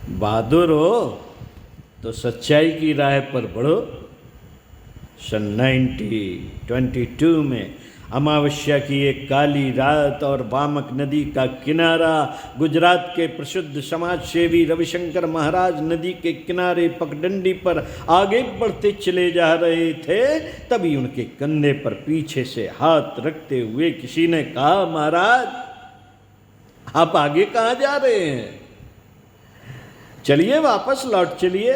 बहादुर हो तो सच्चाई की राह पर बढ़ो। सन 1922 में अमावस्या की एक काली रात और बामक नदी का किनारा, गुजरात के प्रसिद्ध समाज सेवी रविशंकर महाराज नदी के किनारे पगडंडी पर आगे बढ़ते चले जा रहे थे। तभी उनके कंधे पर पीछे से हाथ रखते हुए किसी ने कहा, महाराज आप आगे कहाँ जा रहे हैं? चलिए वापस लौट चलिए।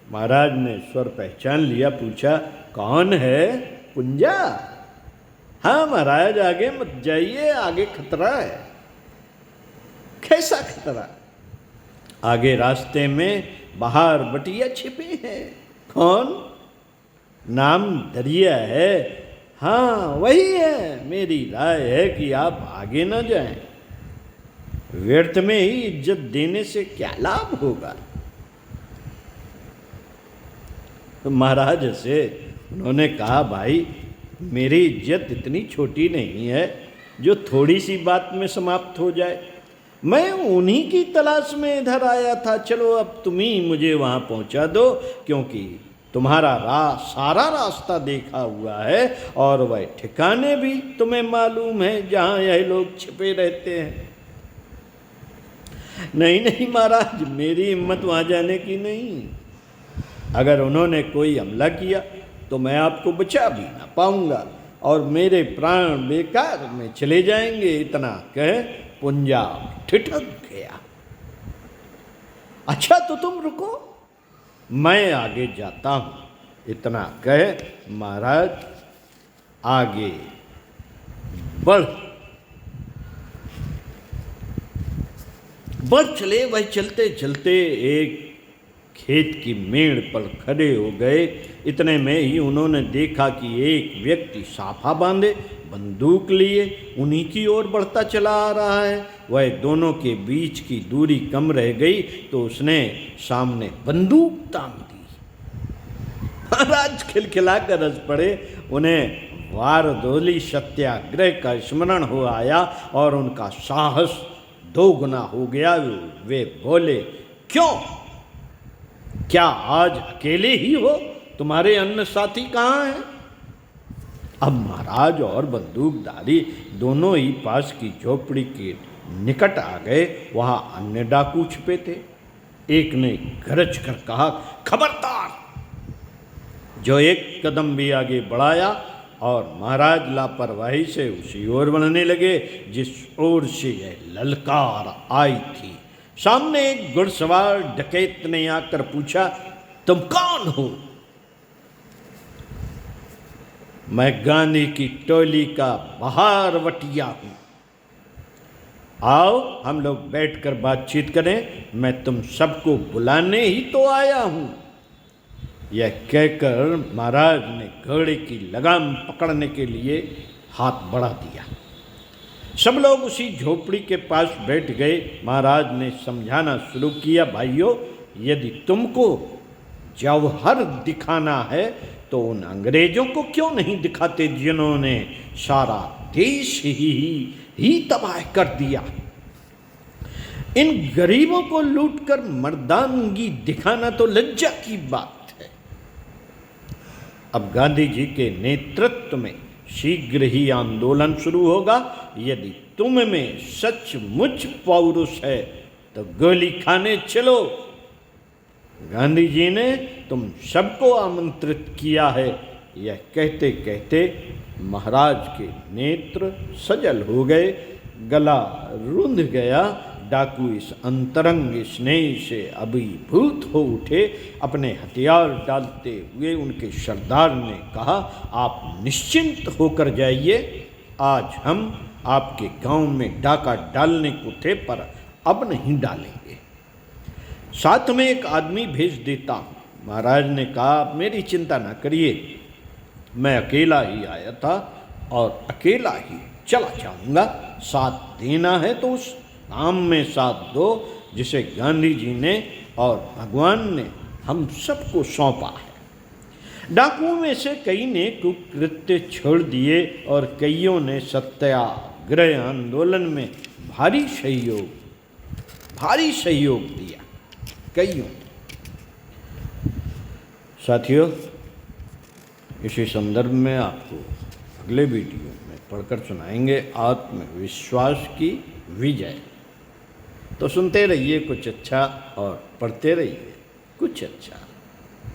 महाराज ने स्वर पहचान लिया, पूछा, कौन है? पुंजा? हाँ महाराज, आगे मत जाइए, आगे खतरा है। कैसा खतरा? आगे रास्ते में बाहर बटिया छिपे हैं। कौन? नाम दरिया है। हाँ वही है। मेरी राय है कि आप आगे न जाएं। व्यर्थ में ही इज्जत देने से क्या लाभ होगा? तो महाराज से उन्होंने कहा, भाई मेरी इज्जत इतनी छोटी नहीं है जो थोड़ी सी बात में समाप्त हो जाए। मैं उन्हीं की तलाश में इधर आया था। चलो अब तुम ही मुझे वहाँ पहुँचा दो, क्योंकि तुम्हारा सारा रास्ता देखा हुआ है और वह ठिकाने भी तुम्हें मालूम है जहाँ यह लोग छिपे रहते हैं। नहीं नहीं महाराज, मेरी हिम्मत वहाँ जाने की नहीं। अगर उन्होंने कोई हमला किया तो मैं आपको बचा भी ना पाऊंगा और मेरे प्राण बेकार में चले जाएंगे। इतना कह पुंजा ठिठक गया। अच्छा तो तुम रुको, मैं आगे जाता हूं। इतना कह महाराज आगे बढ़ चले। वह चलते चलते एक खेत की मेड़ पर खड़े हो गए। इतने में ही उन्होंने देखा कि एक व्यक्ति साफा बांधे बंदूक लिए उन्हीं की ओर बढ़ता चला आ रहा है। वह दोनों के बीच की दूरी कम रह गई तो उसने सामने बंदूक तान दी। महाराज खिलखिला कर हंस पड़े। उन्हें वारदोली सत्याग्रह का स्मरण हो आया और उनका साहस दोगुना हो गया। वे बोले, क्यों? क्या आज अकेले ही हो? तुम्हारे अन्य साथी कहाँ हैं? अब महाराज और बंदूकधारी दोनों ही पास की झोपड़ी के निकट आ गए। वहां अन्य डाकू छिपे थे। एक ने गरज कर कहा, खबरदार! जो एक कदम भी आगे बढ़ाया और महाराज लापरवाही से उसी ओर बढ़ने लगे जिस ओर से यह ललकार आई थी। सामने एक घुड़सवार डकैत ने आकर पूछा, तुम कौन हो? मैं गांधी की टोली का बहारवटिया हूं। आओ हम लोग बैठकर बातचीत करें। मैं तुम सबको बुलाने ही तो आया हूं। यह कहकर महाराज ने घोड़े की लगाम पकड़ने के लिए हाथ बढ़ा दिया। सब लोग उसी झोपड़ी के पास बैठ गए। महाराज ने समझाना शुरू किया, भाइयों, यदि तुमको जौहर दिखाना है तो उन अंग्रेजों को क्यों नहीं दिखाते जिन्होंने सारा देश ही तबाह कर दिया। इन गरीबों को लूटकर मर्दानगी दिखाना तो लज्जा की बात है। अब गांधी जी के नेतृत्व में शीघ्र ही आंदोलन शुरू होगा। यदि तुम में सचमुच पौरुष है तो गोली खाने चलो। गांधी जी ने तुम सबको आमंत्रित किया है। यह कहते कहते महाराज के नेत्र सजल हो गए, गला रुंध गया। डाकू इस अंतरंग स्नेह से अभिभूत हो उठे। अपने हथियार डालते हुए उनके सरदार ने कहा, आप निश्चिंत होकर जाइए। आज हम आपके गांव में डाका डालने को थे पर अब नहीं डालेंगे। साथ में एक आदमी भेज देता हूँ। महाराज ने कहा, आप मेरी चिंता न करिए, मैं अकेला ही आया था और अकेला ही चला जाऊंगा। साथ देना है तो उस काम में साथ दो जिसे गांधी जी ने और भगवान ने हम सबको सौंपा है। डाकुओं में से कई ने कुकृत्य छोड़ दिए और कईयों ने सत्याग्रह आंदोलन में भारी सहयोग दिया। कईयों। साथियों, इसी संदर्भ में आपको अगले वीडियो में पढ़कर सुनाएंगे आत्मविश्वास की विजय। तो सुनते रहिए कुछ अच्छा और पढ़ते रहिए कुछ अच्छा।